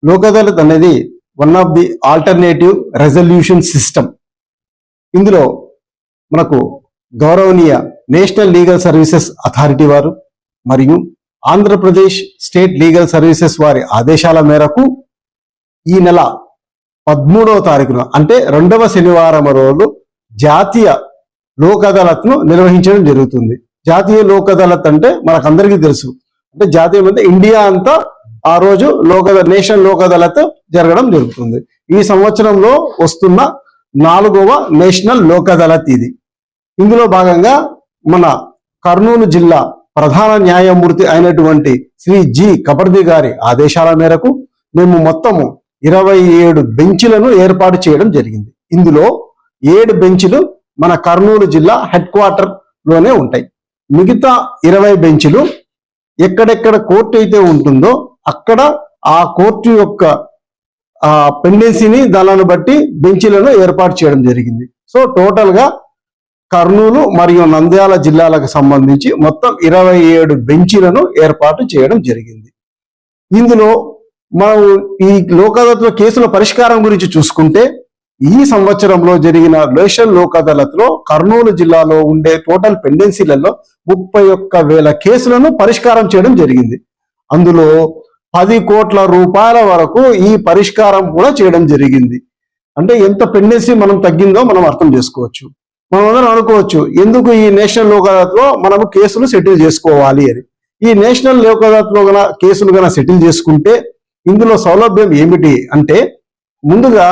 లోక్ అదాలత్ అనేది one of the alternative resolution system. ఇందులో మనకు గౌరవనీయ నేషనల్ లీగల్ సర్వీసెస్ అథారిటీ వారు మరియు ఆంధ్రప్రదేశ్ స్టేట్ లీగల్ సర్వీసెస్ వారి ఆదేశాల మేరకు ఈ నెల 13వ తారీఖున అంటే 2వ శనివారం రోజు జాతీయ లోక్ అదాలత్ను నిర్వహించడం జరుగుతుంది. జాతీయ లోక్ అదాలత్ అంటే మనకందరికీ తెలుసు, అంటే జాతీయం అంటే ఇండియా అంతా ఆ రోజు నేషనల్ లోక్ అదాలత్ జరగడం జరుగుతుంది. ఈ సంవత్సరంలో వస్తున్న 4వ నేషనల్ లోక్ అదాలత్ ఇది. ఇందులో భాగంగా మన కర్నూలు జిల్లా ప్రధాన న్యాయమూర్తి అయినటువంటి శ్రీ జి కబర్ది గారి ఆదేశాల మేరకు మేము మొత్తము 27 బెంచ్లను ఏర్పాటు చేయడం జరిగింది. ఇందులో 7 బెంచ్లు మన కర్నూలు జిల్లా హెడ్ క్వార్టర్ లోనే ఉంటాయి. మిగతా 20 బెంచ్లు ఎక్కడెక్కడ కోర్టు అయితే ఉంటుందో అక్కడ ఆ కోర్టు యొక్క పెండెన్సీని దానిని బట్టి బెంచ్లను ఏర్పాటు చేయడం జరిగింది. సో టోటల్ గా కర్నూలు మరియు నంద్యాల జిల్లాలకు సంబంధించి మొత్తం 27 బెంచ్లను ఏర్పాటు చేయడం జరిగింది. ఇందులో మనం ఈ లోక్ అదాలత్ కేసుల పరిష్కారం గురించి చూసుకుంటే ఈ సంవత్సరంలో జరిగిన నేషనల్ లోక్ అదాలత్ లో కర్నూలు జిల్లాలో ఉండే టోటల్ పెండెన్సీలలో 31,000 కేసులను పరిష్కారం చేయడం జరిగింది. అందులో 10 కోట్ల రూపాయల వరకు ఈ పరిష్కారం కూడా చేయడం జరిగింది. అంటే ఎంత పెండెన్సీ మనం తగ్గిందో మనం అర్థం చేసుకోవచ్చు. మనం అందరం అనుకోవచ్చు, ఎందుకు ఈ నేషనల్ లోక్ అదాలత్ లో మనము కేసులు సెటిల్ చేసుకోవాలి అని. ఈ నేషనల్ లోక్ అదాలత్ లో గన కేసులు గన సెటిల్ చేసుకుంటే ఇందులో సౌలభ్యం ఏమిటి అంటే, ముందుగా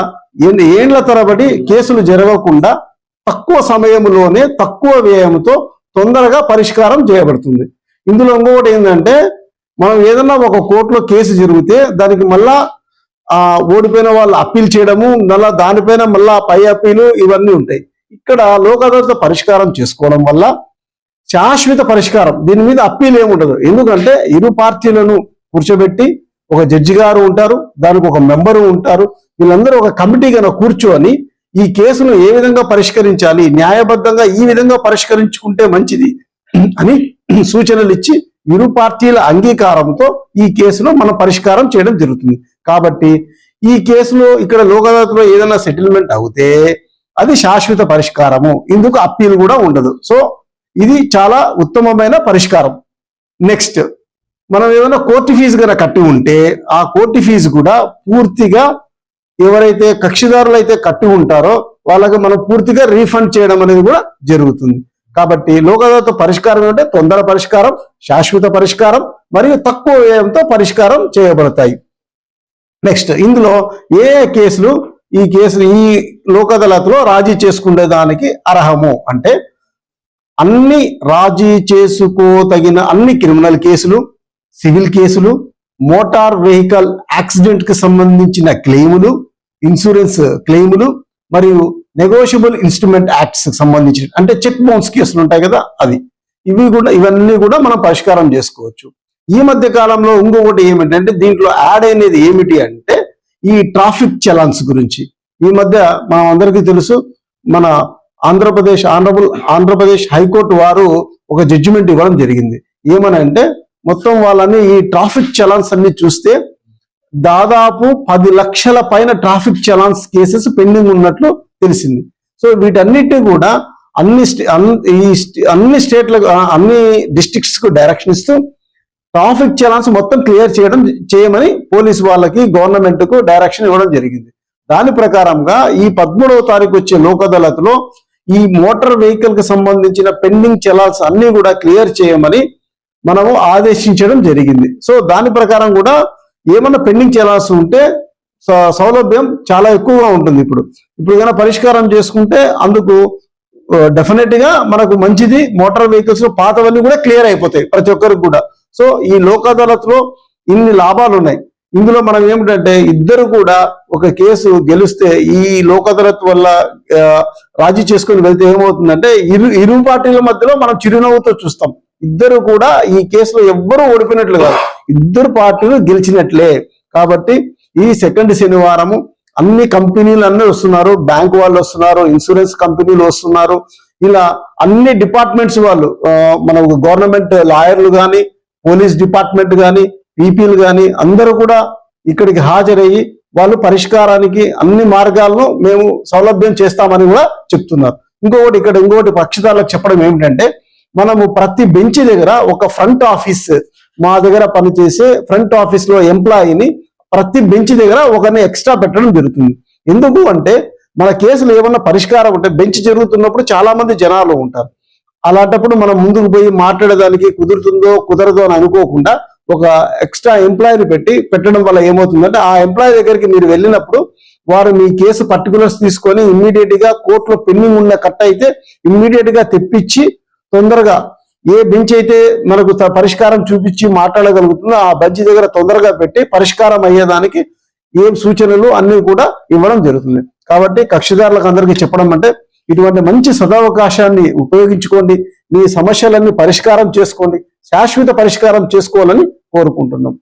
ఏండ్ల తరబడి కేసులు జరగకుండా తక్కువ సమయంలోనే తక్కువ వ్యయంతో తొందరగా పరిష్కారం చేయబడుతుంది. ఇందులో ఇంకొకటి ఏంటంటే, మనం ఏదన్నా ఒక కోర్టులో కేసు జరిగితే దానికి మళ్ళా ఓడిపోయిన వాళ్ళు అప్పీల్ చేయడము, మళ్ళా దానిపైన మళ్ళా పై అప్పీలు ఇవన్నీ ఉంటాయి. ఇక్కడ లోక్ అదాలత్ పరిష్కారం చేసుకోవడం వల్ల శాశ్వత పరిష్కారం, దీని మీద అప్పీల్ ఏముండదు. ఎందుకంటే ఇరు పార్టీలను కూర్చోబెట్టి ఒక జడ్జి గారు ఉంటారు, దానికి ఒక మెంబరు ఉంటారు, వీళ్ళందరూ ఒక కమిటీ కనుక కూర్చొని ఈ కేసును ఏ విధంగా పరిష్కరించాలి, న్యాయబద్ధంగా ఈ విధంగా పరిష్కరించుకుంటే మంచిది అని సూచనలు ఇచ్చి ఇరు పార్టీల అంగీకారంతో ఈ కేసును మనం పరిష్కారం చేయడం జరుగుతుంది. కాబట్టి ఈ కేసులో ఇక్కడ లోక్ అదాలత్ లో ఏదైనా సెటిల్మెంట్ అవుతే అది శాశ్వత పరిష్కారము, ఇందుకు అప్పీల్ కూడా ఉండదు. సో ఇది చాలా ఉత్తమమైన పరిష్కారం. నెక్స్ట్, మనం ఏదైనా కోర్టు ఫీజు కనుక కట్టి ఉంటే ఆ కోర్టు ఫీజు కూడా పూర్తిగా ఎవరైతే కక్షిదారులు అయితే కట్టి ఉంటారో వాళ్ళకి మనం పూర్తిగా రీఫండ్ చేయడం అనేది కూడా జరుగుతుంది. కాబట్టి లోక్ అదాలత్ పరిష్కారం అంటే తొందర పరిష్కారం, శాశ్వత పరిష్కారం మరియు తక్కువ వ్యయంతో పరిష్కారం చేయబడతాయి. నెక్స్ట్, ఇందులో ఏ కేసులు ఈ లోక్ అదాలత్ లో రాజీ చేసుకునే దానికి అర్హము అంటే, అన్ని రాజీ చేసుకోదగిన అన్ని క్రిమినల్ కేసులు, సివిల్ కేసులు, మోటార్ వెహికల్ యాక్సిడెంట్ కి సంబంధించిన క్లెయిములు, ఇన్సూరెన్స్ క్లెయిములు మరియు నెగోషియబుల్ ఇన్స్ట్రుమెంట్ యాక్ట్స్ సంబంధించిన అంటే చెక్ బౌన్స్ కేసులు ఉంటాయి కదా, ఇవన్నీ కూడా మనం పరిష్కారం చేసుకోవచ్చు. ఈ మధ్య కాలంలో ఇంకొకటి ఏమిటంటే, దీంట్లో యాడ్ అయినది ఏమిటి అంటే ఈ ట్రాఫిక్ చలాన్స్ గురించి. ఈ మధ్య మనం అందరికీ తెలుసు, మన ఆంధ్రప్రదేశ్ హైకోర్టు వారు ఒక జడ్జిమెంట్ ఇవ్వడం జరిగింది. ఏమనంటే, మొత్తం వాళ్ళని ఈ ట్రాఫిక్ చలాన్స్ అన్ని చూస్తే దాదాపు 10 లక్షల పైన ట్రాఫిక్ చలాన్స్ కేసెస్ పెండింగ్ ఉన్నట్లు తెలిసింది. సో వీటన్నిటి కూడా అన్ని స్టేట్లకు అన్ని డిస్ట్రిక్ట్స్ కు డైరెక్షన్ ఇస్తూ ట్రాఫిక్ చలాన్స్ మొత్తం క్లియర్ చేయమని పోలీసు వాళ్ళకి గవర్నమెంట్ కు డైరెక్షన్ ఇవ్వడం జరిగింది. దాని ప్రకారంగా ఈ 13వ తారీఖు వచ్చే లోక్ అదాలత్ లో ఈ మోటార్ వెహికల్ కి సంబంధించిన పెండింగ్ చలాన్స్ అన్ని కూడా క్లియర్ చేయమని మనము ఆదేశించడం జరిగింది. సో దాని ప్రకారం కూడా ఏమన్నా పెండింగ్ చలాన్స్ ఉంటే సౌలభ్యం చాలా ఎక్కువగా ఉంటుంది. ఇప్పుడు ఏదైనా పరిష్కారం చేసుకుంటే అందుకు డెఫినెట్ గా మనకు మంచిది. మోటార్ వెహికల్స్ లో పాతవన్నీ కూడా క్లియర్ అయిపోతాయి ప్రతి ఒక్కరికి కూడా. సో ఈ లోక్ అదాలత్ లో ఇన్ని లాభాలు ఉన్నాయి. ఇందులో మనం ఏమిటంటే, ఇద్దరు కూడా ఒక కేసు గెలిస్తే ఈ లోక్ అదాలత్ వల్ల రాజీ చేసుకొని వెళ్తే ఏమవుతుందంటే, ఇరు పార్టీల మధ్యలో మనం చిరునవ్వుతో చూస్తాం. ఇద్దరు కూడా ఈ కేసులో ఎవ్వరూ ఓడిపోయినట్లు కాదు, ఇద్దరు పార్టీలు గెలిచినట్లే. కాబట్టి ఈ సెకండ్ శనివారము అన్ని కంపెనీలు అన్నీ వస్తున్నారు, బ్యాంకు వాళ్ళు వస్తున్నారు, ఇన్సూరెన్స్ కంపెనీలు వస్తున్నారు, ఇలా అన్ని డిపార్ట్మెంట్స్ వాళ్ళు, మన గవర్నమెంట్ లాయర్లు కానీ, పోలీస్ డిపార్ట్మెంట్ కానీ, పీపీలు కానీ అందరూ కూడా ఇక్కడికి హాజరయ్యి వాళ్ళు పరిష్కారానికి అన్ని మార్గాలను మేము సౌలభ్యం చేస్తామని కూడా చెప్తున్నారు. ఇంకొకటి పక్షదారులకు చెప్పడం ఏమిటంటే, మనము ప్రతి బెంచ్ దగ్గర ఒక ఫ్రంట్ ఆఫీస్, మా దగ్గర పనిచేసే ఫ్రంట్ ఆఫీస్ లో ఎంప్లాయీని ప్రతి బెంచ్ దగ్గర ఒకరిని ఎక్స్ట్రా పెట్టడం జరుగుతుంది. ఎందుకు అంటే, మన కేసులు ఏమన్నా పరిష్కారం ఉంటే బెంచ్ జరుగుతున్నప్పుడు చాలా మంది జనాలు ఉంటారు. అలాంటప్పుడు మనం ముందుకు పోయి మాట్లాడేదానికి కుదురుతుందో కుదరదో అని అనుకోకుండా ఒక ఎక్స్ట్రా ఎంప్లాయీని పెట్టడం వల్ల ఏమవుతుందంటే, ఆ ఎంప్లాయీ దగ్గరికి మీరు వెళ్ళినప్పుడు వారు మీ కేసు పర్టికులర్స్ తీసుకొని ఇమ్మీడియట్ గా కోర్టులో పెండింగ్ ఉన్న కట్ అయితే ఇమ్మీడియట్ గా తెప్పించి తొందరగా ఏ బెంచ్ అయితే మనకు పరిష్కారం చూపించి మాట్లాడగలుగుతుందో ఆ బెంచ్ దగ్గర తొందరగా పెట్టి పరిష్కారం అయ్యేదానికి ఏం సూచనలు అన్ని కూడా ఇవ్వడం జరుగుతుంది. కాబట్టి కక్షిదారులకు అందరికీ చెప్పడం అంటే, ఇటువంటి మంచి సదవకాశాన్ని ఉపయోగించుకోండి, మీ సమస్యలన్నీ పరిష్కారం చేసుకోండి, శాశ్వత పరిష్కారం చేసుకోవాలని కోరుకుంటున్నాం.